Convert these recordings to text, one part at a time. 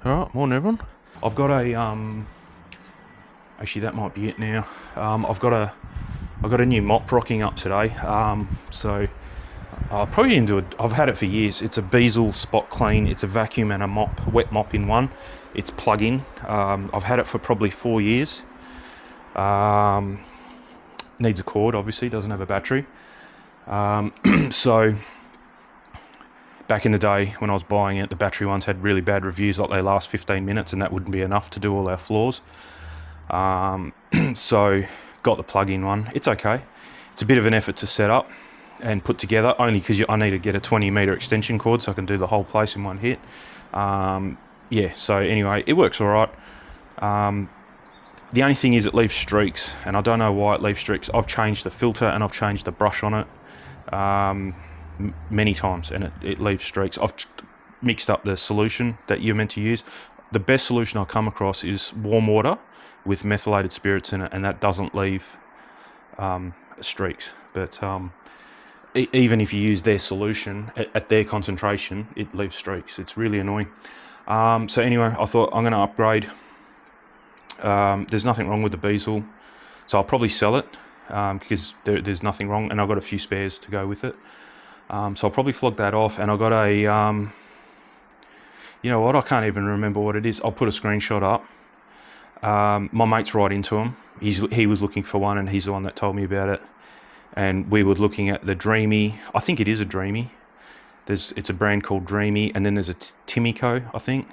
Alright, morning everyone. I've got a actually that might be it now. I've got a new mop rocking up today. So I probably didn't do it. I've had it for years. It's a Beazle Spot Clean. It's a vacuum and a mop, wet mop in one. It's plug-in. I've had it for probably 4 years. Needs a cord, obviously, doesn't have a battery. So back in the day when I was buying it, the battery ones had really bad reviews, like they last 15 minutes and that wouldn't be enough to do all our floors. So got the plug-in one. It's okay. It's a bit of an effort to set up and put together, only because I need to get a 20-meter extension cord so I can do the whole place in one hit. Yeah, so anyway, it works all right. The only thing is it leaves streaks, and I don't know why it leaves streaks. I've changed the filter and I've changed the brush on it many times, and it leaves streaks. I've mixed up the solution that you're meant to use. The best solution I've come across is warm water with methylated spirits in it, and that doesn't leave streaks. But even if you use their solution at their concentration, it leaves streaks. It's really annoying. So anyway, I thought I'm going to upgrade. There's nothing wrong with the Beazle, so I'll probably sell it because there's nothing wrong, and I've got a few spares to go with it. So I'll probably flog that off, and I've got a, you know what, I can't even remember what it is. I'll put a screenshot up. My mate's right into them. He was looking for one, and he's the one that told me about it. And we were looking at the Dreame. I think it is a Dreame. It's a brand called Dreame, and then there's a Timico, I think.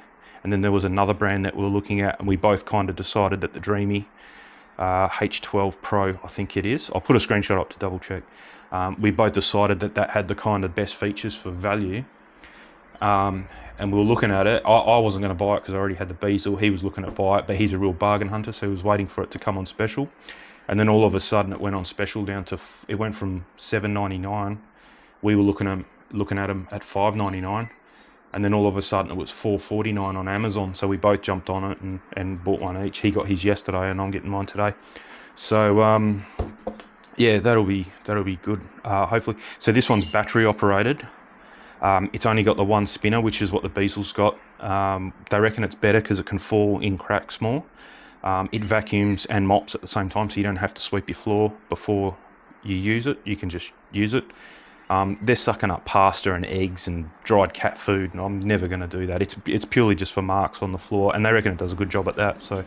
And then there was another brand that we were looking at, and we both kind of decided that the Dreame H12 Pro, I think it is. I'll put a screenshot up to double check. We both decided that had the kind of best features for value. And we were looking at it. I wasn't going to buy it because I already had the Beazle. He was looking to buy it, but he's a real bargain hunter, so he was waiting for it to come on special. And then all of a sudden it went on special down to, it went from $7.99. We were looking at them at $5.99. And then all of a sudden it was $4.49 on Amazon. So we both jumped on it and bought one each. He got his yesterday and I'm getting mine today. So yeah, that'll be good, hopefully. So this one's battery operated. It's only got the one spinner, which is what the Beazle's got. They reckon it's better because it can fall in cracks more. It vacuums and mops at the same time, so you don't have to sweep your floor before you use it. You can just use it. They're sucking up pasta and eggs and dried cat food, and I'm never going to do that. It's purely just for marks on the floor, and they reckon it does a good job at that, so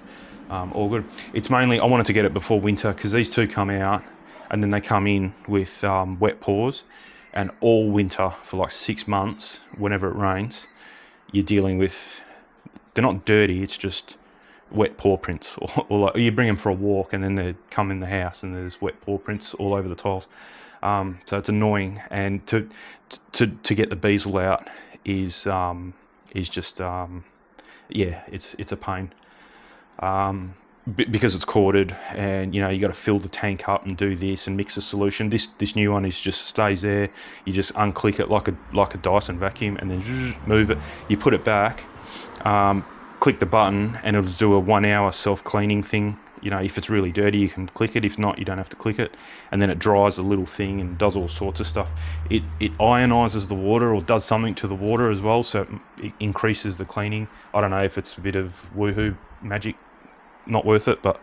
all good. It's mainly, I wanted to get it before winter, because these two come out, and then they come in with wet paws, and all winter, for like 6 months, whenever it rains, you're dealing with, they're not dirty, it's just wet paw prints, or like you bring them for a walk, and then they come in the house, and there's wet paw prints all over the tiles. So it's annoying, and to get the Beazle out is just yeah, it's a pain because it's corded, and you know you got to fill the tank up and do this and mix the solution. This new one is just stays there. You just unclick it like a Dyson vacuum, and then move it. You put it back, click the button, and it'll do a 1 hour self-cleaning thing. You know, if it's really dirty, you can click it. If not, you don't have to click it. And then it dries a little thing and does all sorts of stuff. It ionizes the water, or does something to the water as well, so it increases the cleaning. I don't know if it's a bit of woohoo magic, not worth it, but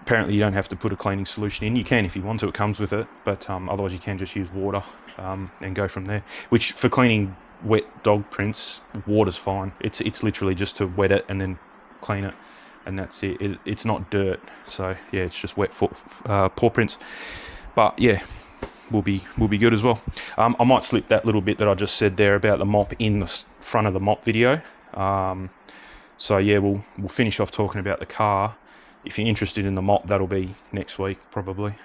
apparently you don't have to put a cleaning solution in. You can if you want to, it comes with it, but otherwise you can just use water and go from there. Which, for cleaning wet dog prints, water's fine. It's literally just to wet it and then clean it. And that's it. It's not dirt, so yeah, it's just wet paw prints. But yeah, will be good as well. I might slip that little bit that I just said there about the mop in the front of the mop video. So yeah, we'll finish off talking about the car. If you're interested in the mop, that'll be next week probably.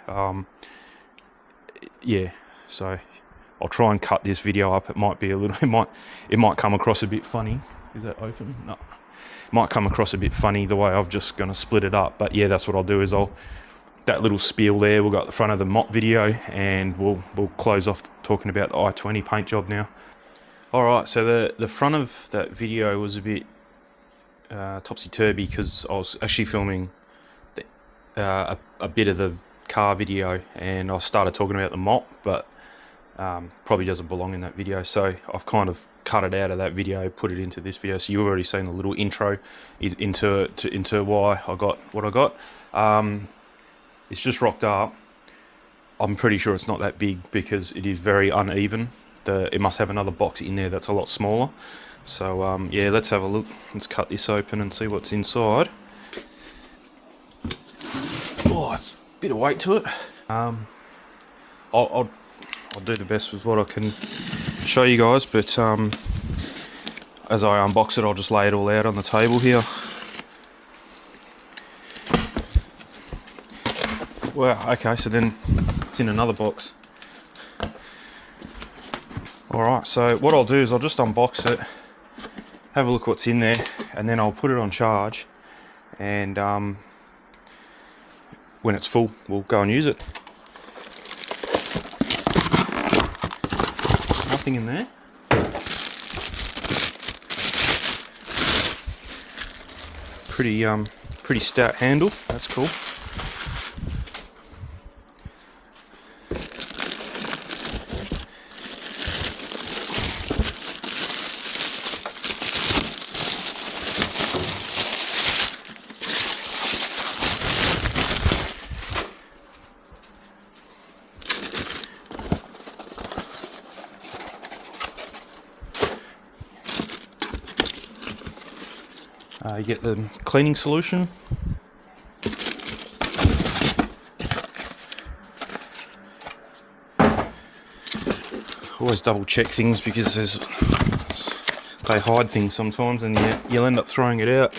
Yeah, so I'll try and cut this video up. It might be a little. It might come across a bit funny. Is that open? No. Might come across a bit funny the way I've just going to split it up, but yeah, that's what I'll do. Is that little spiel there, we'll go at the front of the mop video, and we'll close off talking about the i20 paint job now. All right, so the front of that video was a bit topsy-turvy because I was actually filming a bit of the car video, and I started talking about the mop, but probably doesn't belong in that video, so I've kind of cut it out of that video, put it into this video. So you've already seen the little intro into why I got what I got. It's just rocked up. I'm pretty sure it's not that big because it is very uneven. It must have another box in there that's a lot smaller. So yeah, let's have a look. Let's cut this open and see what's inside. Oh, it's a bit of weight to it. I'll do the best with what I can show you guys, but as I unbox it, I'll just lay it all out on the table here. Wow, okay, so then it's in another box. Alright, so what I'll do is I'll just unbox it, have a look what's in there, and then I'll put it on charge, and when it's full, we'll go and use it. Nothing in there. Pretty stout handle, that's cool. You get the cleaning solution. Always double check things because they hide things sometimes, and you'll end up throwing it out.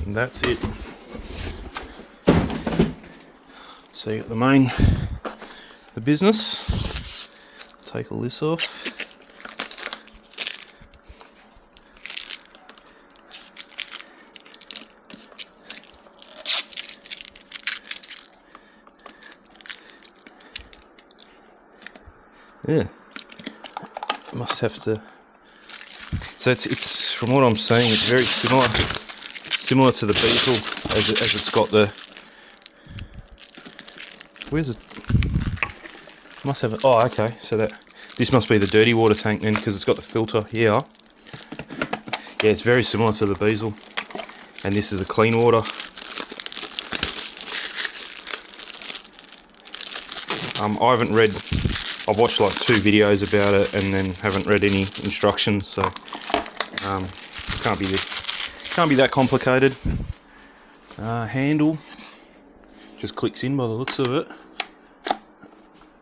And that's it. So you got the business. Take all this off. Yeah, must have to. So it's from what I'm saying, it's very similar to the Beetle, as it's got the. Where's it? Must have it. Oh, okay. So this must be the dirty water tank then, because it's got the filter here. Yeah, it's very similar to the Beetle, and this is a clean water. I've watched like 2 videos about it and then haven't read any instructions, so can't be that complicated. Handle just clicks in by the looks of it.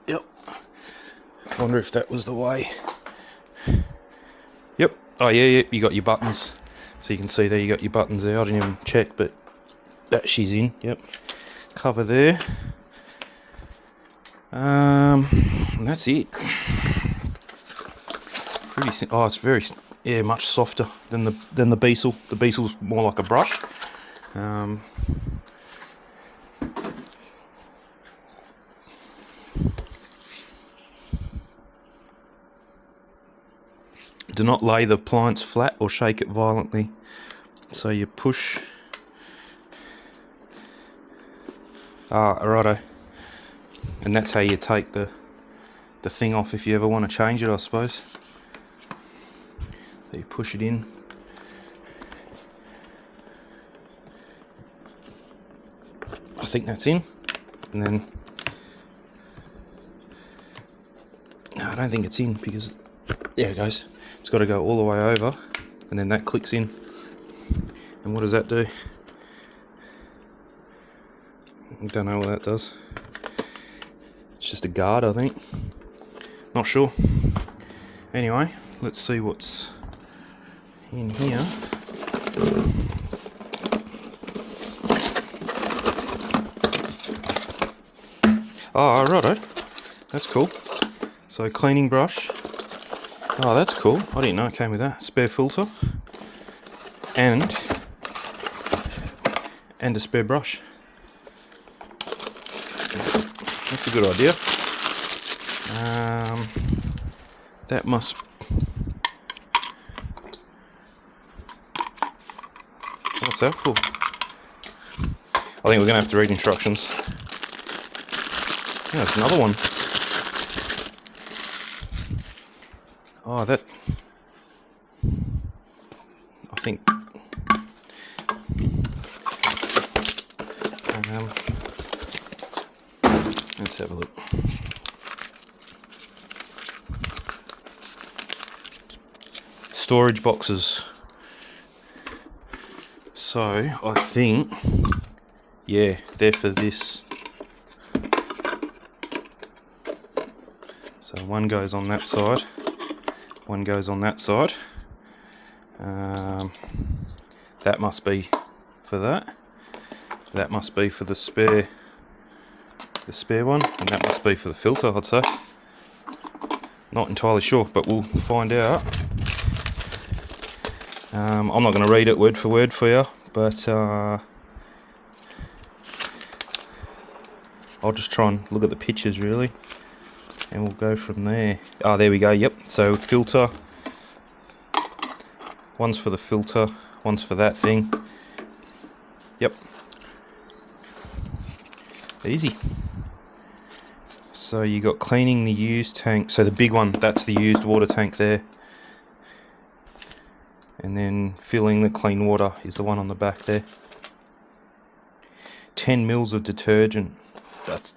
Yep. Wonder if that was the way. Yep. Oh yeah. You got your buttons, so you can see there you got your buttons there. I didn't even check, but that she's in. Yep. Cover there. And that's it. Pretty simple. Oh, it's very, much softer than the Beetle. The Beetle's more like a brush. Do not lay the appliance flat or shake it violently. So you push. Righto. And that's how you take the thing off if you ever want to change it, I suppose. So you push it in. I think that's in. And then... No, I don't think it's in because... There it goes. It's got to go all the way over. And then that clicks in. And what does that do? I don't know what that does. It's just a guard, I think. Not sure. Anyway, let's see what's in here. Oh, righto. That's cool. So, cleaning brush. Oh, that's cool. I didn't know it came with that. Spare filter. And and a spare brush. That's a good idea. That must... What's that for? I think we're going to have to read instructions. Yeah, there's another one. Oh, that... I think... let's have a look. Storage boxes. So, I think... yeah, they're for this. So one goes on that side, one goes on that side. That must be for that. That must be for the spare one, and that must be for the filter, I'd say. Not entirely sure, but we'll find out. I'm not going to read it word for word for you, but I'll just try and look at the pictures really, and we'll go from there. Ah, there we go, yep. So filter, one's for the filter, one's for that thing. Yep. Easy. So you got cleaning the used tank. So the big one, that's the used water tank there. And then filling the clean water is the one on the back there. 10 mils of detergent.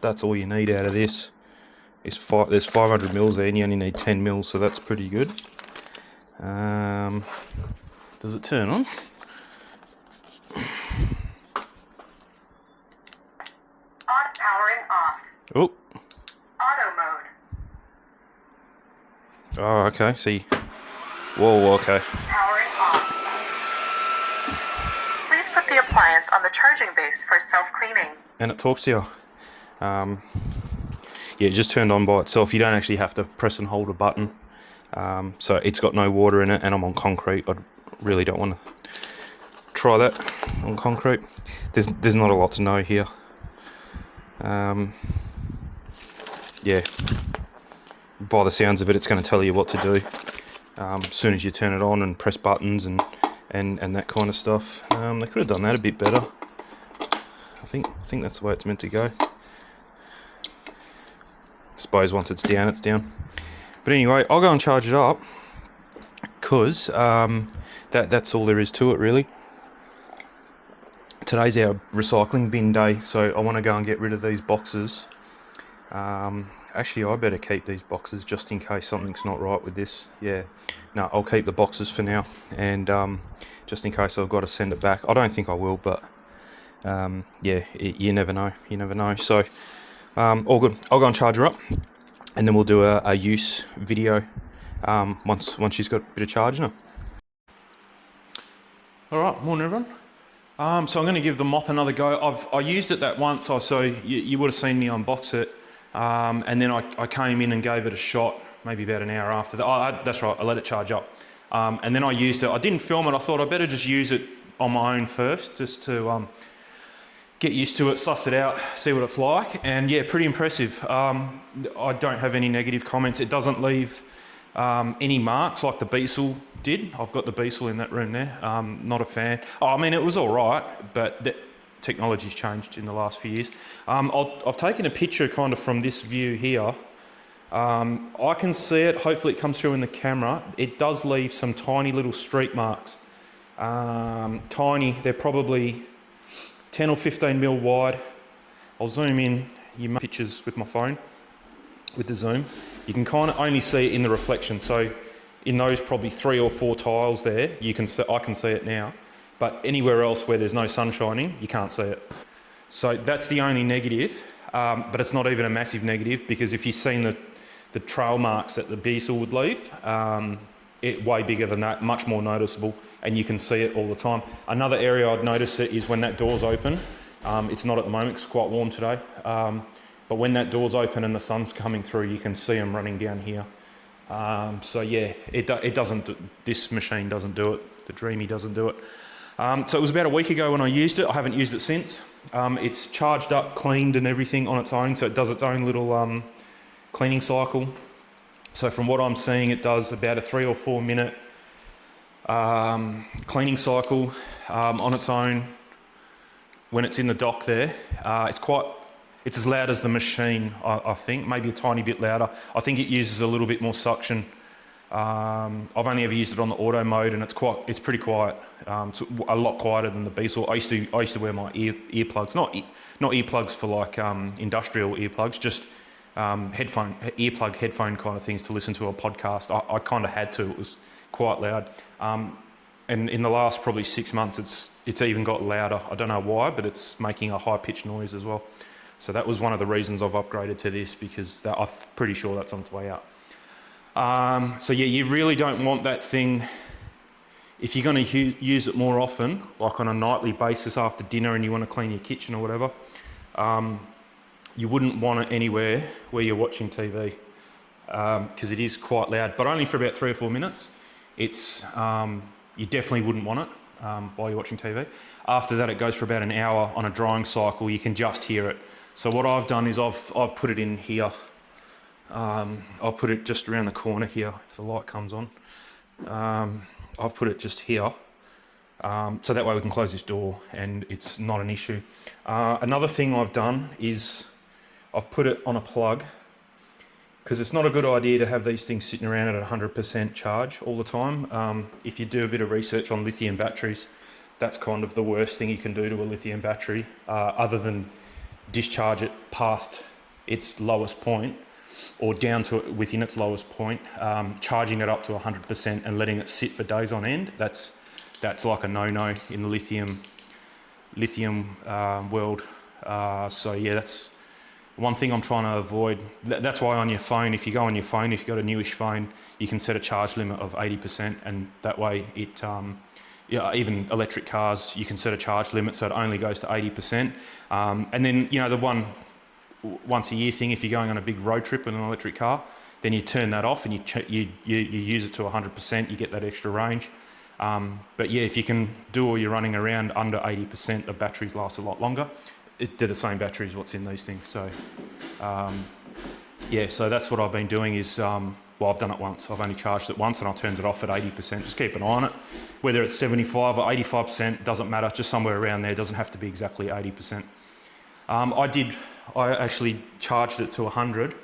That's all you need out of this. There's 500 mils there and you only need 10 mils, so that's pretty good. Does it turn on? Powering off. Oh. Auto mode. Oh, okay. See. Whoa. Okay. Powering off. Please put the appliance on the charging base for self-cleaning. And it talks to you. Yeah, it just turned on by itself. You don't actually have to press and hold a button. So it's got no water in it, and I'm on concrete. I really don't want to try that on concrete. There's not a lot to know here. Yeah, by the sounds of it, it's going to tell you what to do as soon as you turn it on and press buttons and that kind of stuff. They could have done that a bit better. I think that's the way it's meant to go. I suppose once it's down, it's down. But anyway, I'll go and charge it up because that's all there is to it, really. Today's our recycling bin day, so I want to go and get rid of these boxes. Actually, I better keep these boxes just in case something's not right with this. Yeah, no, I'll keep the boxes for now, and just in case I've got to send it back. I don't think I will, but yeah, you never know. You never know. So, all good. I'll go and charge her up, and then we'll do a use video once she's got a bit of charge in her. All right, morning everyone. So I'm going to give the mop another go. I used it that once, so you would have seen me unbox it, and then I came in and gave it a shot, maybe about an hour after that. That's right, I let it charge up, and then I used it. I didn't film it. I thought I better just use it on my own first, just to get used to it, suss it out, see what it's like, and yeah, pretty impressive. I don't have any negative comments. It doesn't leave any marks like the Beasel did. I've got the Beasel in that room there. Not a fan. Oh, I mean, it was all right, but the technology's changed in the last few years. I've taken a picture kind of from this view here. I can see it. Hopefully it comes through in the camera. It does leave some tiny little streak marks. Tiny. They're probably 10 or 15 mil wide. I'll zoom in. You make pictures with my phone, with the zoom. You can kind of only see it in the reflection. So in those probably 3 or 4 tiles there, I can see it now. But anywhere else where there's no sun shining, you can't see it. So that's the only negative, but it's not even a massive negative, because if you've seen the trail marks that the Beasel would leave, it's way bigger than that, much more noticeable, and you can see it all the time. Another area I'd notice it is when that door's open. It's not at the moment, it's quite warm today. But when that door's open and the sun's coming through, you can see them running down here. So yeah, it doesn't. This machine doesn't do it. The Dreame doesn't do it. So it was about a week ago when I used it. I haven't used it since. It's charged up, cleaned and everything on its own, so it does its own little cleaning cycle. So from what I'm seeing, it does about a 3 or 4 minute cleaning cycle on its own when it's in the dock there. It's as loud as the machine, I think, maybe a tiny bit louder. I think it uses a little bit more suction. I've only ever used it on the auto mode, and it's pretty quiet. It's a lot quieter than the Beasel. I used to wear my earplugs, not earplugs for like industrial earplugs, just earplug headphone kind of things to listen to a podcast. I kind of had to. It was quite loud. And in the last probably 6 months, it's even got louder. I don't know why, but it's making a high pitched noise as well. So that was one of the reasons I've upgraded to this, because I'm pretty sure that's on its way out. So yeah, you really don't want that thing. If you're going to use it more often, like on a nightly basis after dinner, and you want to clean your kitchen or whatever, you wouldn't want it anywhere where you're watching TV, because it is quite loud, but only for about 3 or 4 minutes. You definitely wouldn't want it while you're watching TV. After that, it goes for about an hour on a drying cycle. You can just hear it. So what I've done is I've put it in here. I'll put it just around the corner here if the light comes on. I've put it just here, so that way we can close this door and it's not an issue. Another thing I've done is I've put it on a plug, because it's not a good idea to have these things sitting around at 100% charge all the time. If you do a bit of research on lithium batteries, that's kind of the worst thing you can do to a lithium battery, other than discharge it past its lowest point, or down to within its lowest point. Charging it up to 100% and letting it sit for days on end, that's like a no-no in the lithium world. So yeah, that's one thing I'm trying to avoid. That's why on your phone, if you go on your phone, if you've got a newish phone, you can set a charge limit of 80%, and that way it, even electric cars, you can set a charge limit so it only goes to 80%. And then, the once a year thing, if you're going on a big road trip with an electric car, then you turn that off and you use it to 100%, you get that extra range. But yeah, if you can do all your running around under 80%, the batteries last a lot longer. They're the same batteries what's in these things. So yeah, so that's what I've been doing is, I've done it once. I've only charged it once and I turned it off at 80%. Just keep an eye on it. Whether it's 75 or 85%, doesn't matter, just somewhere around there. It doesn't have to be exactly 80%. I actually charged it to 100,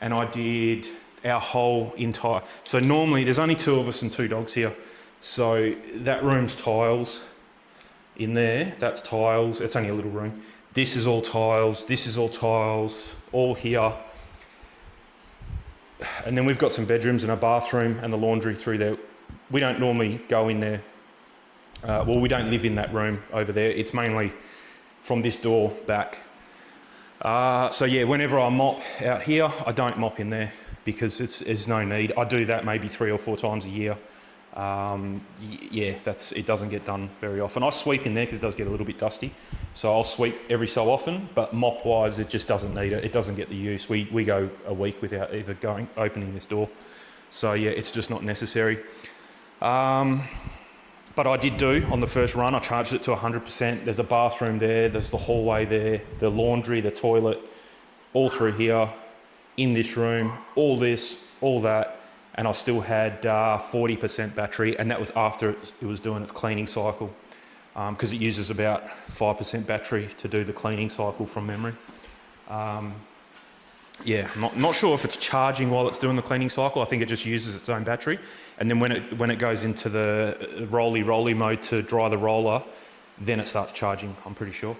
and I did our whole entire, so normally there's only 2 of us and 2 dogs here. So that room's tiles in there, that's tiles, it's only a little room. This is all tiles, this is all tiles, all here. And then we've got some bedrooms and a bathroom and the laundry through there. We don't normally go in there. We don't live in that room over there. It's mainly from this door back. So yeah, whenever I mop out here, I don't mop in there because there's no need. I do that maybe 3 or 4 times a year. Yeah, it doesn't get done very often. I sweep in there because it does get a little bit dusty. So I'll sweep every so often, but mop wise, it just doesn't need it. It doesn't get the use. We go a week without either opening this door. So yeah, it's just not necessary. But I did do, on the first run, I charged it to 100%. There's a bathroom there, there's the hallway there, the laundry, the toilet, all through here, in this room, all this, all that. And I still had 40% battery, and that was after it was doing its cleaning cycle, because it uses about 5% battery to do the cleaning cycle from memory. Yeah, not sure if it's charging while it's doing the cleaning cycle. I think it just uses its own battery, and then when it goes into the rolly mode to dry the roller, then it starts charging, I'm pretty sure.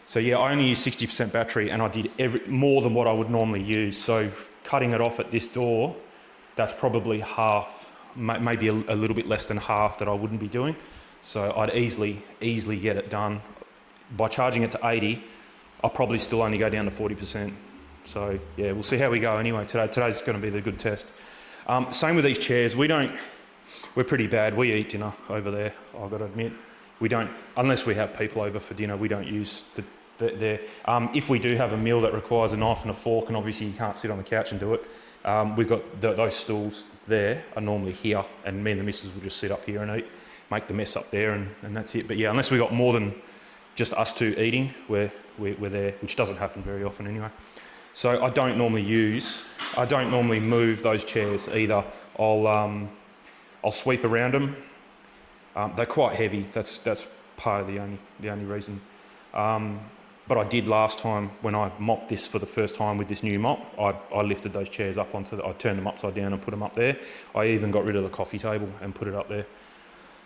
So yeah, I only used 60% battery, and I did more than what I would normally use. So cutting it off at this door, that's probably half, maybe a little bit less than half that I wouldn't be doing. So I'd easily get it done. By charging it to 80, I'll probably still only go down to 40%. So yeah, we'll see how we go anyway. Today's going to be the good test. Same with these chairs. We're pretty bad. We eat dinner over there, I've got to admit. We don't, unless we have people over for dinner, we don't use if we do have a meal that requires a knife and a fork, and obviously you can't sit on the couch and do it, we've got those stools there are normally here, and me and the missus will just sit up here and eat. make the mess up there, and that's it. But yeah, unless we got more than just us two eating, we're there, which doesn't happen very often anyway. So I don't normally move those chairs either. I'll sweep around them. They're quite heavy. That's part of the only reason. But I did last time when I mopped this for the first time with this new mop. I lifted those chairs up I turned them upside down and put them up there. I even got rid of the coffee table and put it up there.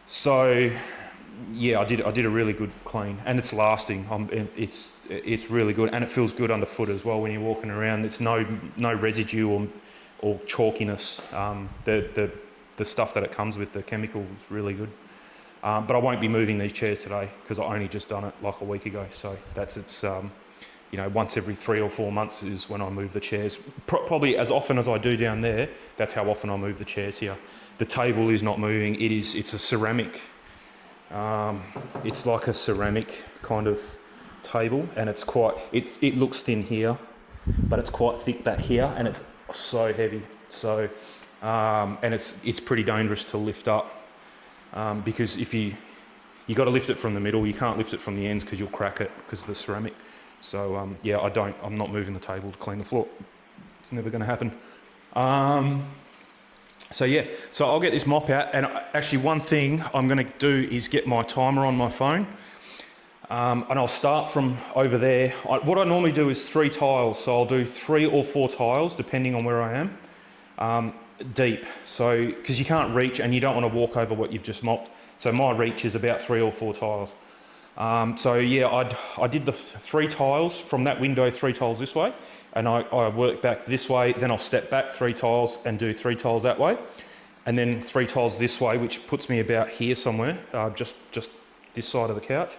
So yeah, I did a really good clean, and it's lasting. It's really good, and it feels good underfoot as well when you're walking around. There's no residue or chalkiness. The stuff that it comes with, the chemical, is really good. But I won't be moving these chairs today because I only just done it like a week ago. So once every 3 or 4 months is when I move the chairs. Probably as often as I do down there, that's how often I move the chairs here. The table is not moving. It's a ceramic. It's like a ceramic kind of table, and it looks thin here, but it's quite thick back here, and it's so heavy. So and it's pretty dangerous to lift up. Because if you got to lift it from the middle, you can't lift it from the ends because you'll crack it because of the ceramic. So yeah, I'm not moving the table to clean the floor. It's never going to happen. So yeah, so I'll get this mop out, and actually one thing I'm going to do is get my timer on my phone, and I'll start from over there. What I normally do is 3 tiles, so I'll do 3 or 4 tiles depending on where I am. Deep, so because you can't reach and you don't want to walk over what you've just mopped, so my reach is about 3 or 4 tiles. So yeah, I did the 3 tiles from that window, 3 tiles this way, and I work back this way, then I'll step back 3 tiles and do 3 tiles that way, and then 3 tiles this way, which puts me about here somewhere, just this side of the couch.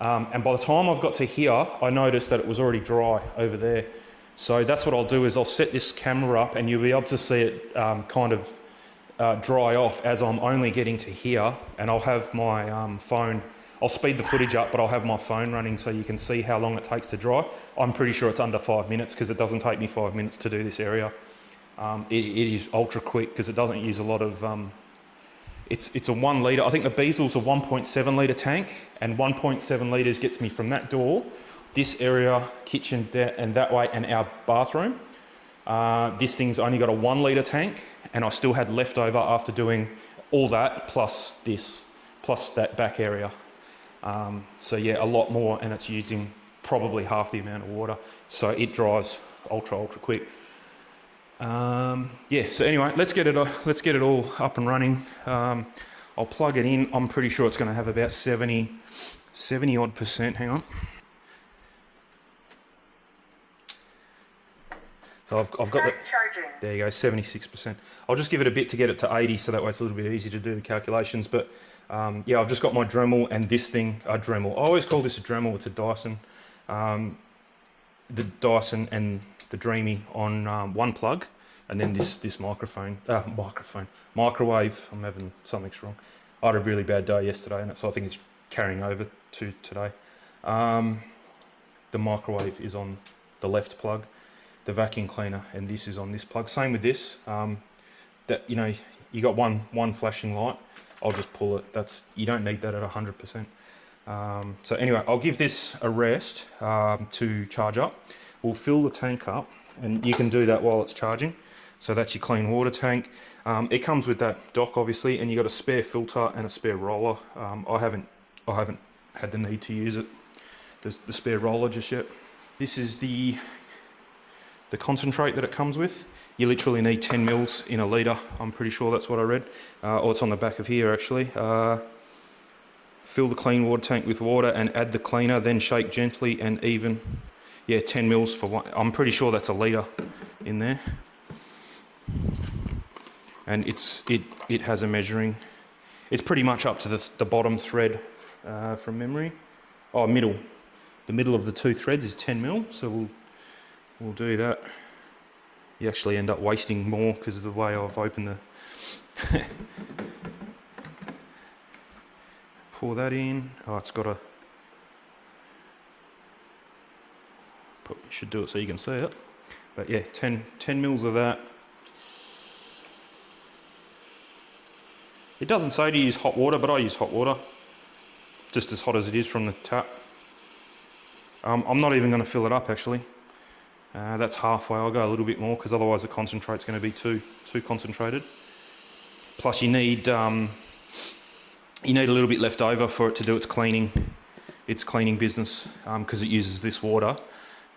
And by the time I've got to here, I noticed that it was already dry over there. So that's what I'll do, is I'll set this camera up and you'll be able to see it dry off as I'm only getting to here, and I'll have my phone, I'll speed the footage up, but I'll have my phone running so you can see how long it takes to dry. I'm pretty sure it's under 5 minutes because it doesn't take me 5 minutes to do this area. It is ultra quick because it doesn't use a lot of, it's a 1 litre, I think the Beasel's a 1.7 litre tank, and 1.7 litres gets me from that door, this area, kitchen, and that way, and our bathroom. This thing's only got a 1 litre tank, and I still had leftover after doing all that, plus that back area. So yeah, a lot more, and it's using probably half the amount of water. So it dries ultra quick. Yeah, so anyway, let's get it all up and running. I'll plug it in. I'm pretty sure it's going to have about 70 odd percent. Hang on. So I've got the, there you go, 76%. I'll just give it a bit to get it to 80, so that way it's a little bit easier to do the calculations. But yeah, I've just got my Dremel and this thing, a Dremel. I always call this a Dremel, it's a Dyson. The Dyson and the Dreame on one plug, and then this microwave. I'm having something wrong. I had a really bad day yesterday, and so I think it's carrying over to today. The microwave is on the left plug. The vacuum cleaner, and this is on this plug. Same with this. That, you know, you got one flashing light. I'll just pull it. You don't need that at 100%. So anyway, I'll give this a rest to charge up. We'll fill the tank up, and you can do that while it's charging. So that's your clean water tank. It comes with that dock, obviously, and you got a spare filter and a spare roller. I haven't had the need to use it, the spare roller, just yet. This is the concentrate that it comes with. You literally need 10 mils in a litre. I'm pretty sure that's what I read. Or it's on the back of here, actually. Fill the clean water tank with water and add the cleaner, then shake gently and even. Yeah, 10 mils for one. I'm pretty sure that's a litre in there. And it has a measuring. It's pretty much up to the bottom thread from memory. Oh, middle. The middle of the 2 threads is 10 mil, so we'll do that. You actually end up wasting more because of the way I've opened the... Pour that in. Oh, it's got a... Probably should do it so you can see it. But yeah, 10 mils of that. It doesn't say to use hot water, but I use hot water. Just as hot as it is from the tap. I'm not even going to fill it up actually. That's halfway. I'll go a little bit more because otherwise the concentrate's going to be too concentrated. Plus you need a little bit left over for it to do its cleaning business, because it uses this water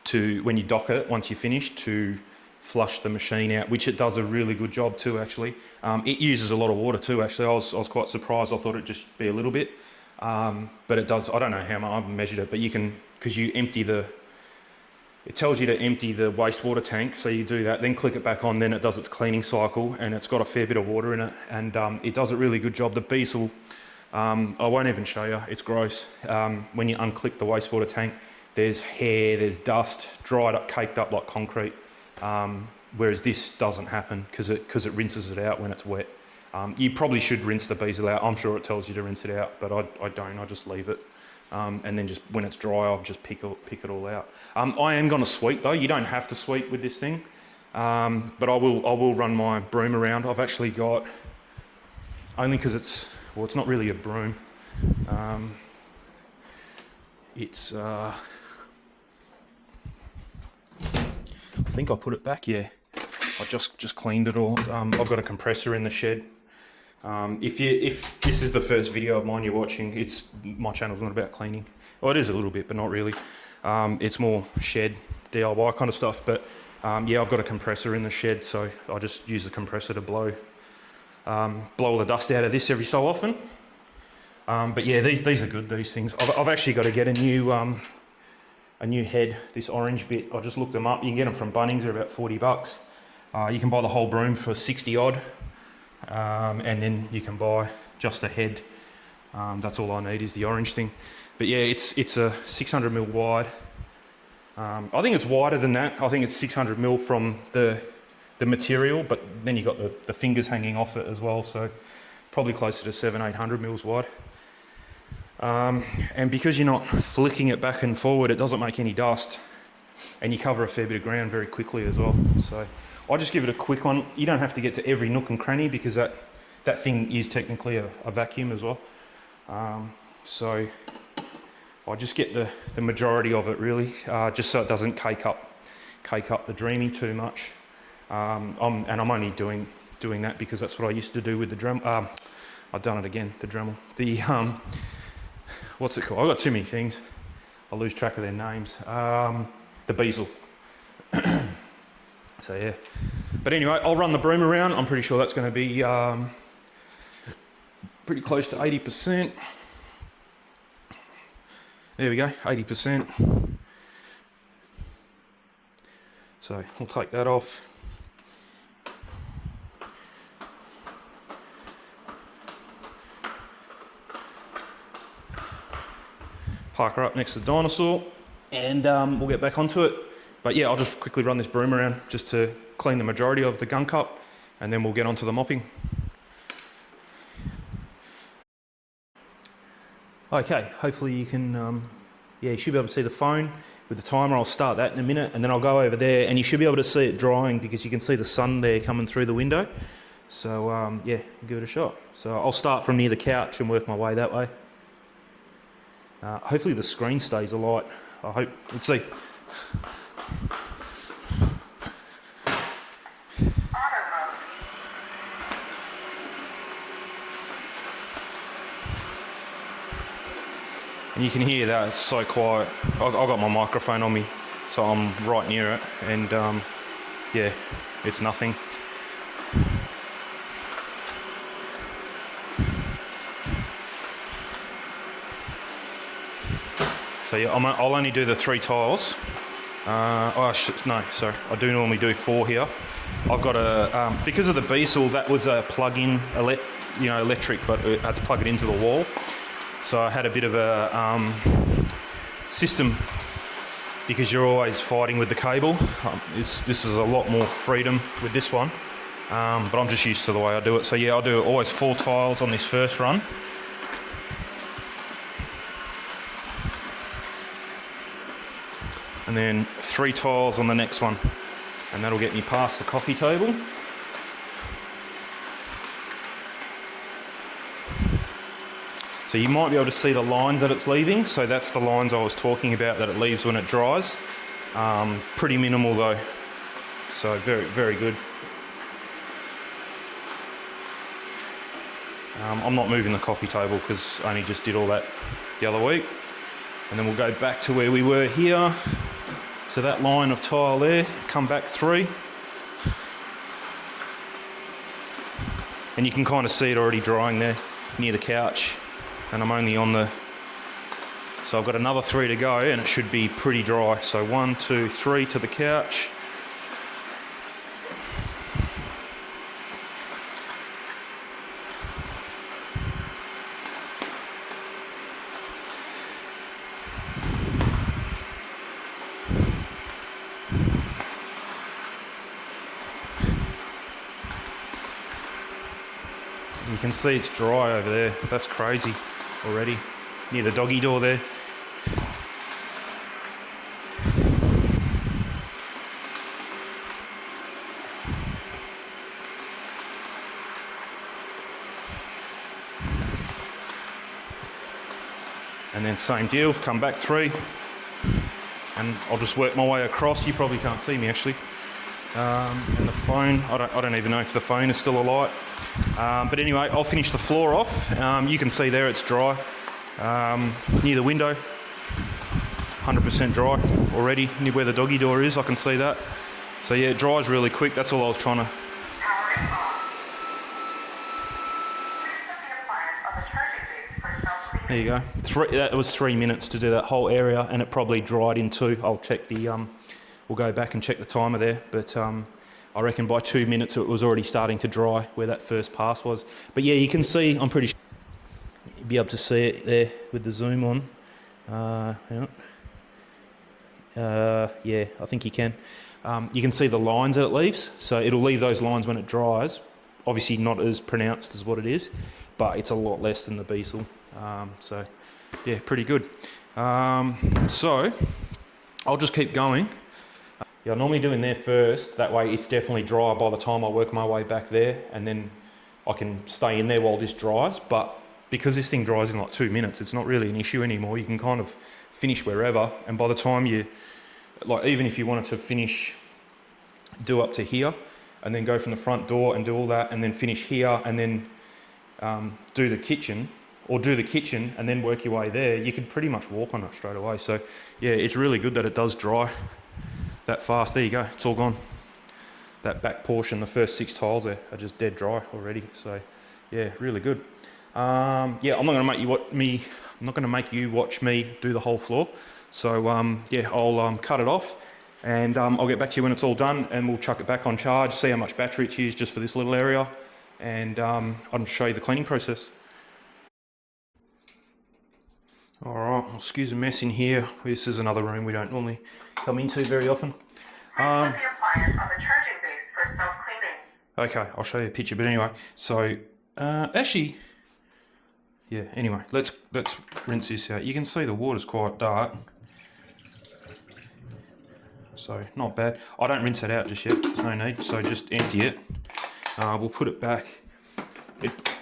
to, when you dock it, once you're finished, to flush the machine out, which it does a really good job too actually. It uses a lot of water too actually. I was quite surprised. I thought it'd just be a little bit, but it does. I don't know how much, I haven't measured it, but you can, because you empty it tells you to empty the wastewater tank, so you do that, then click it back on, then it does its cleaning cycle, and it's got a fair bit of water in it, and it does a really good job. The bezel, I won't even show you, it's gross. When you unclick the wastewater tank, there's hair, there's dust, dried up, caked up like concrete, whereas this doesn't happen because it rinses it out when it's wet. You probably should rinse the bezel out. I'm sure it tells you to rinse it out, but I don't, I just leave it. And then just when it's dry, I'll just pick it all out. I am going to sweep though. You don't have to sweep with this thing, but I will run my broom around. I've actually got, only because it's not really a broom. I think I put it back. Yeah, I just cleaned it all. I've got a compressor in the shed. If this is the first video of mine you're watching, my channel's not about cleaning. Well, it is a little bit, but not really. It's more shed DIY kind of stuff. But yeah, I've got a compressor in the shed, so I just use the compressor to blow all the dust out of this every so often. But yeah, these are good. These things. I've actually got to get a new head. This orange bit. I just looked them up. You can get them from Bunnings. They're about $40. You can buy the whole broom for 60 odd. And then you can buy just a head. That's all I need is the orange thing. But yeah, it's a 600mm wide. I think it's wider than that. I think it's 600mm from the material, but then you got the fingers hanging off it as well, so probably closer to 700-800mm wide. And because you're not flicking it back and forward, it doesn't make any dust, and you cover a fair bit of ground very quickly as well. So I'll just give it a quick one. You don't have to get to every nook and cranny because that thing is technically a vacuum as well. So I'll just get the majority of it really, just so it doesn't cake up the Dreame too much. And I'm only doing that because that's what I used to do with the Dremel. I've done it again, the Dremel. What's it called? I've got too many things. I lose track of their names. The bezel. So yeah, but anyway, I'll run the broom around. I'm pretty sure that's going to be pretty close to 80%. There we go, 80%. So we'll take that off. Park her up next to the dinosaur, and we'll get back onto it. But yeah, I'll just quickly run this broom around just to clean the majority of the gun cup, and then we'll get onto the mopping. Okay, hopefully you can, yeah, you should be able to see the phone with the timer. I'll start that in a minute, and then I'll go over there, and you should be able to see it drying because you can see the sun there coming through the window. So yeah, give it a shot. So I'll start from near the couch and work my way that way. Hopefully the screen stays alight. I hope. Let's see. And you can hear that, it's so quiet. I've got my microphone on me, so I'm right near it, and yeah, it's nothing. So yeah, I'll only do the 3 tiles. No, sorry, I do normally do 4 here. I've got a, because of the bezel, that was a plug-in, electric, but I had to plug it into the wall. So I had a bit of a system, because you're always fighting with the cable. This is a lot more freedom with this one, but I'm just used to the way I do it. So yeah, I'll do always 4 tiles on this first run. And then 3 tiles on the next one, and that'll get me past the coffee table. So you might be able to see the lines that it's leaving. So that's the lines I was talking about that it leaves when it dries. Pretty minimal though. So very, very good. I'm not moving the coffee table because I only just did all that the other week. And then we'll go back to where we were here. So that line of tile there, come back 3. And you can kind of see it already drying there near the couch. And I'm only on the... So I've got another 3 to go and it should be pretty dry. So 1, 2, 3 to the couch. You can see it's dry over there. That's crazy already. Near the doggy door there. And then same deal, come back 3. And I'll just work my way across. You probably can't see me actually. And the phone, I don't even know if the phone is still alight. But anyway, I'll finish the floor off. You can see there it's dry. Near the window, 100% dry already. Near where the doggy door is, I can see that. So yeah, it dries really quick. That's all I was trying to... There you go. That was 3 minutes to do that whole area, and it probably dried in 2. I'll check the... we'll go back and check the timer there, but I reckon by 2 minutes it was already starting to dry where that first pass was. But yeah, you can see, I'm pretty sure you'll be able to see it there with the zoom on. Hang on. Yeah, I think you can. You can see the lines that it leaves, so it'll leave those lines when it dries. Obviously not as pronounced as what it is, but it's a lot less than the Beasel. So yeah, pretty good. So I'll just keep going. Yeah, I normally do in there first, that way it's definitely dry by the time I work my way back there, and then I can stay in there while this dries. But because this thing dries in like 2 minutes, it's not really an issue anymore. You can kind of finish wherever, and by the time you, like even if you wanted to finish, do up to here, and then go from the front door and do all that, and then finish here, and then do the kitchen, or do the kitchen and then work your way there, you could pretty much walk on it straight away. So yeah, it's really good that it does dry that fast. There you go, it's all gone. That back portion, the first 6 tiles there are just dead dry already. So yeah, really good. Yeah, I'm not going to make you watch me do the whole floor. So yeah, I'll cut it off, and I'll get back to you when it's all done, and we'll chuck it back on charge, see how much battery it's used just for this little area, and I'll show you the cleaning process. All right, well, excuse the mess in here. This is another room we don't normally come into very often. Please put the appliance on the charging base for self-cleaning. Okay, I'll show you a picture, but anyway, so actually, yeah, anyway, let's rinse this out. You can see the water's quite dark, so not bad. I don't rinse it out just yet, there's no need, so just empty it. We'll put it back.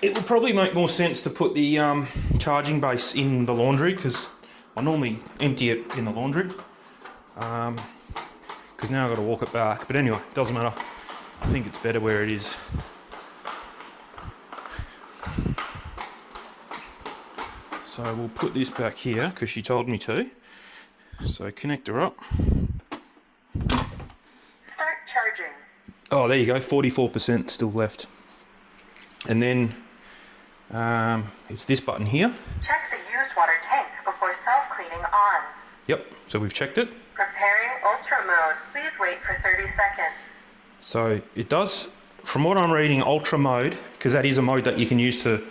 It would probably make more sense to put the charging base in the laundry, because I normally empty it in the laundry, because now I've got to walk it back. But anyway, doesn't matter. I think it's better where it is. So we'll put this back here because she told me to. So connect her up. Start charging. Oh, there you go, 44% still left. And then it's this button here. Check the used water tank before self-cleaning on. Yep, so we've checked it. Preparing ultra mode. Please wait for 30 seconds. So it does, from what I'm reading, ultra mode, because that is a mode that you can use to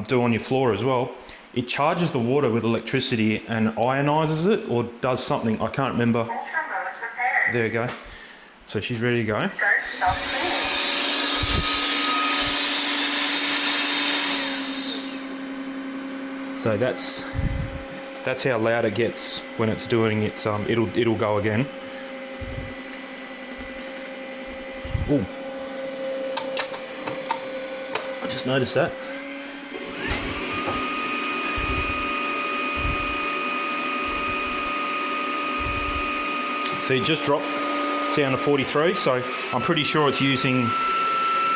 do on your floor as well. It charges the water with electricity and ionizes it, or does something, I can't remember. Ultra mode prepared. There you go. So she's ready to go. Start self-cleaning. So that's how loud it gets when it's doing it. It'll go again. Ooh. I just noticed that. See, it just dropped down to 43, so I'm pretty sure it's using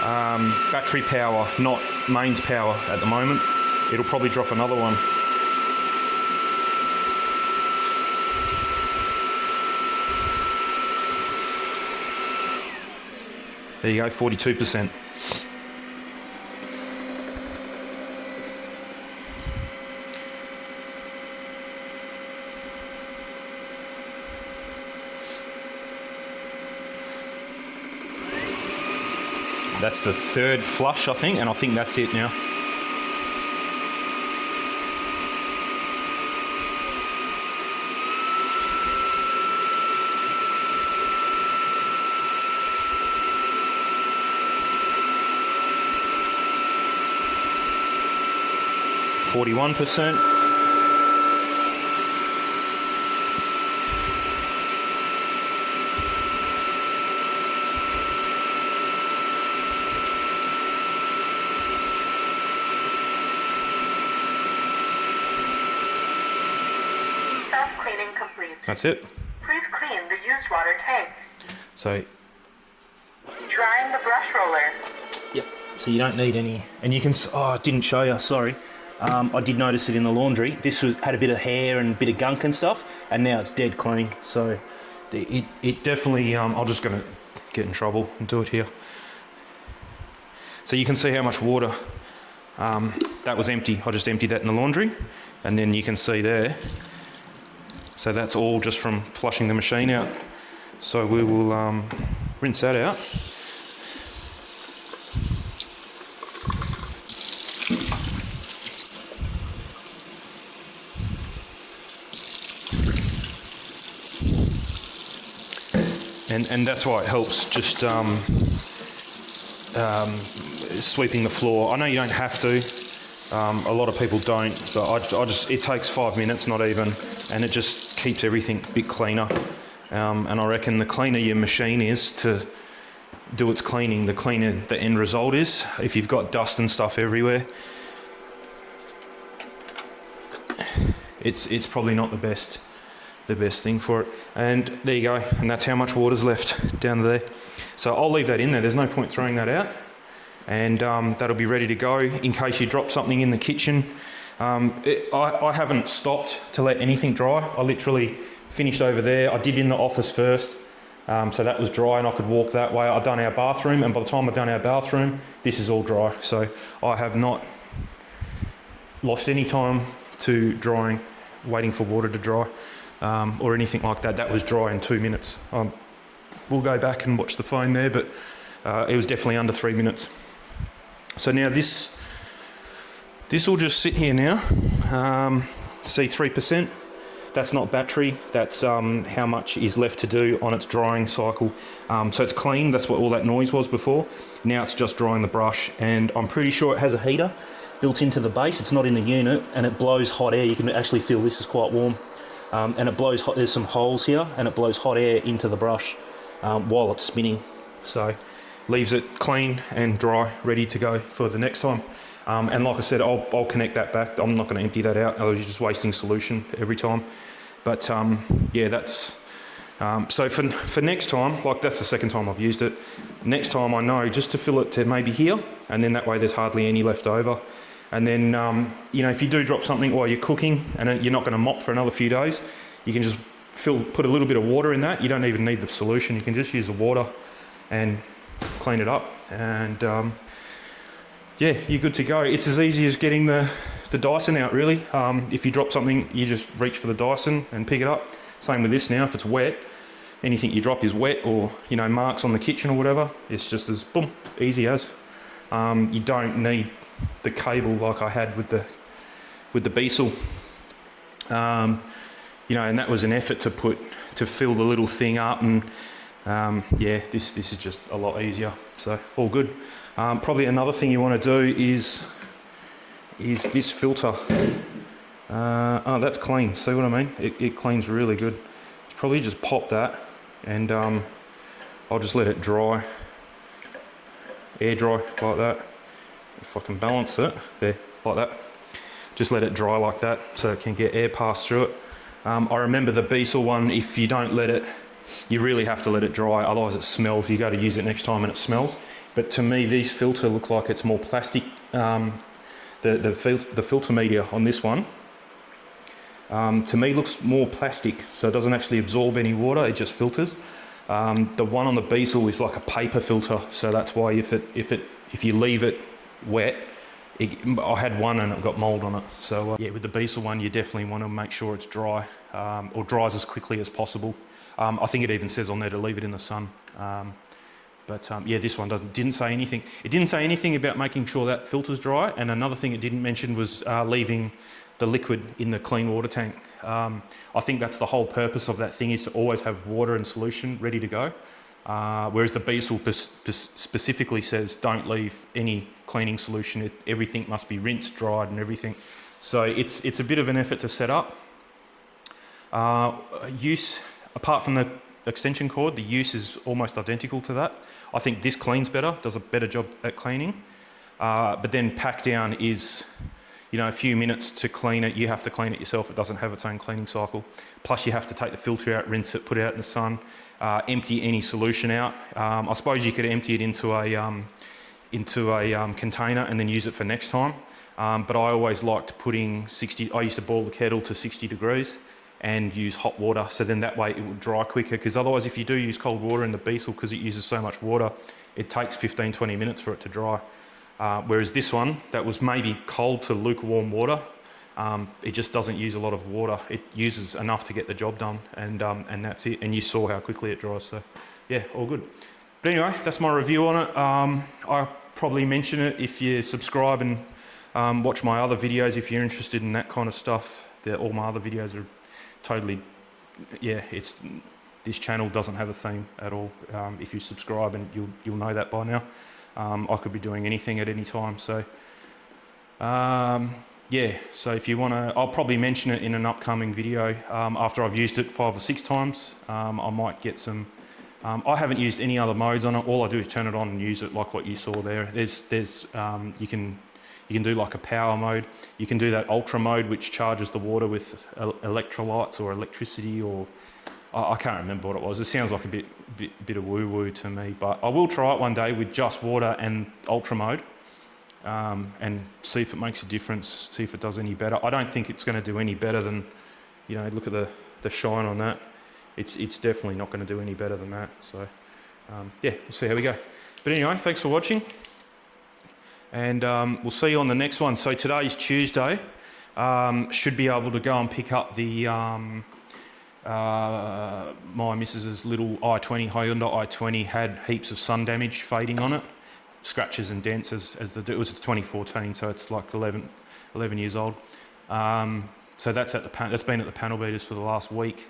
battery power, not mains power at the moment. It'll probably drop another one. There you go, 42%. That's the third flush, I think, and I think that's it now. %. Self-cleaning complete. That's it. Please clean the used water tank. So, Drying the brush roller. yep. So you don't need any, and you can. Oh, I didn't show you. Sorry. I did notice it in the laundry. This had a bit of hair and a bit of gunk and stuff, and now it's dead clean. So it definitely. I'm just gonna get in trouble and do it here. So you can see how much water that was empty. I just emptied that in the laundry, and then you can see there. So that's all just from flushing the machine out. So we will rinse that out. And that's why it helps just sweeping the floor. I know you don't have to. A lot of people don't, but I just, it takes 5 minutes, not even, and it just keeps everything a bit cleaner. And I reckon the cleaner your machine is to do its cleaning, the cleaner the end result is. If you've got dust and stuff everywhere, it's probably not the best thing for it. And there you go, and that's how much water's left down there. So I'll leave that in there. There's no point throwing that out, and that'll be ready to go in case you drop something in the kitchen. I haven't stopped to let anything dry. I literally finished over there. I did in the office first, so that was dry and I could walk that way. I've done our bathroom, and by the time I've done our bathroom, this is all dry. So I have not lost any time to drying, waiting for water to dry. Or anything like that. That was dry in 2 minutes. We'll go back and watch the phone there, but it was definitely under 3 minutes. So now this will just sit here now. See, 3%. That's not battery. That's how much is left to do on its drying cycle. So it's clean. That's what all that noise was before. Now it's just drying the brush, and I'm pretty sure it has a heater built into the base. It's not in the unit, and it blows hot air. You can actually feel this is quite warm. And it blows hot, there's some holes here, and it blows hot air into the brush while it's spinning. So leaves it clean and dry, ready to go for the next time. And like I said, I'll connect that back. I'm not going to empty that out, otherwise you're just wasting solution every time. But yeah, that's so for next time, like that's the second time I've used it. Next time I know just to fill it to maybe here, and then that way there's hardly any left over. And then, you know, if you do drop something while you're cooking and you're not going to mop for another few days, you can just put a little bit of water in that. You don't even need the solution. You can just use the water and clean it up. And yeah, you're good to go. It's as easy as getting the Dyson out, really. If you drop something, you just reach for the Dyson and pick it up. Same with this now. If it's wet, anything you drop is wet, or, you know, marks on the kitchen or whatever, it's just as boom, easy as. You don't need the cable like I had with the Beasel, you know, and that was an effort to fill the little thing up, and yeah, this is just a lot easier, so all good. Probably another thing you want to do is this filter. Oh, that's clean. See what I mean? It cleans really good. It's probably just pop that, and I'll just let it dry, air dry like that. If I can balance it, there, like that. Just let it dry like that so it can get air passed through it. I remember the Beasel one, if you don't let it you really have to let it dry, otherwise it smells. You go to use it next time and it smells. But to me, these filter look like it's more plastic. The filter media on this one, to me, looks more plastic, so it doesn't actually absorb any water, it just filters. The one on the Beazle is like a paper filter, so that's why if you leave it wet, I had one and it got mold on it. So yeah, with the Beazle one, you definitely want to make sure it's dry, or dries as quickly as possible. I think it even says on there to leave it in the sun. Yeah, this one didn't say anything. It didn't say anything about making sure that filter's dry, and another thing it didn't mention was leaving the liquid in the clean water tank. I think that's the whole purpose of that thing, is to always have water in solution ready to go. Whereas the Beazle specifically says don't leave any cleaning solution. Everything must be rinsed, dried and everything. So it's a bit of an effort to set up. Use, apart from the extension cord, the use is almost identical to that. I think this cleans better, does a better job at cleaning. But then pack down is, you know, a few minutes to clean it. You have to clean it yourself. It doesn't have its own cleaning cycle. Plus you have to take the filter out, rinse it, put it out in the sun, empty any solution out. I suppose you could empty it into a container and then use it for next time. But I always liked putting I used to boil the kettle to 60 degrees and use hot water, so then that way it would dry quicker, because otherwise if you do use cold water in the Beazle, because it uses so much water, it takes 15-20 minutes for it to dry. Whereas this one, that was maybe cold to lukewarm water, it just doesn't use a lot of water. It uses enough to get the job done, and that's it. And you saw how quickly it dries, so yeah, all good. But anyway, that's my review on it. I'll probably mention it if you subscribe and watch my other videos if you're interested in that kind of stuff. All my other videos are totally, yeah, this channel doesn't have a theme at all. If you subscribe, and you'll know that by now. I could be doing anything at any time, so yeah, so if you want to, I'll probably mention it in an upcoming video after I've used it 5 or 6 times. I might get some, I haven't used any other modes on it. All I do is turn it on and use it, like what you saw there. You can do like a power mode. You can do that ultra mode, which charges the water with electrolytes or electricity, or I can't remember what it was. It sounds like a bit of woo-woo to me, but I will try it one day with just water and ultra mode, and see if it makes a difference, see if it does any better. I don't think it's going to do any better than, you know, look at the shine on that. It's definitely not going to do any better than that. So yeah, we'll see how we go. But anyway, thanks for watching, and we'll see you on the next one. So today's Tuesday. Should be able to go and pick up the my missus's little i20, Hyundai i20, had heaps of sun damage fading on it, scratches and dents as it was 2014, so it's like 11 years old. So that's that's been at the panel beaters for the last week.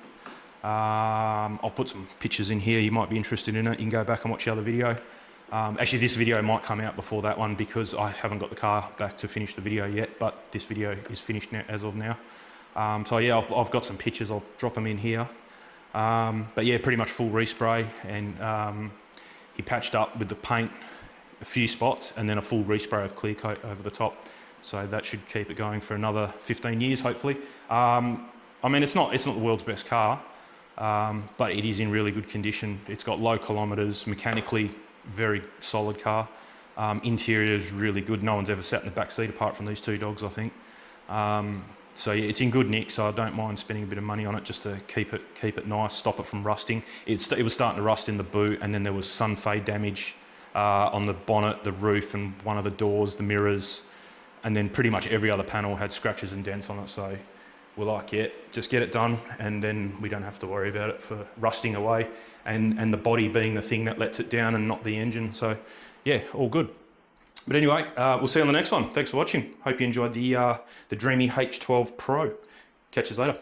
I'll put some pictures in here. You might be interested in it. You can go back and watch the other video. Actually, this video might come out before that one, because I haven't got the car back to finish the video yet, but this video is finished now, as of now. So yeah, I've got some pictures. I'll drop them in here. But yeah, pretty much full respray, and he patched up with the paint a few spots, and then a full respray of clear coat over the top. So that should keep it going for another 15 years, hopefully. I mean, it's not the world's best car, but it is in really good condition. It's got low kilometres, mechanically very solid car. Interior is really good. No one's ever sat in the back seat apart from these 2 dogs, I think. So yeah, it's in good nick, so I don't mind spending a bit of money on it just to keep it nice, stop it from rusting. It was starting to rust in the boot, and then there was sun fade damage on the bonnet, the roof, and one of the doors, the mirrors, and then pretty much every other panel had scratches and dents on it. So we're like, yeah, just get it done, and then we don't have to worry about it for rusting away, and the body being the thing that lets it down and not the engine. So yeah, all good. But anyway, we'll see you on the next one. Thanks for watching. Hope you enjoyed the Dreame H12 Pro. Catch you later.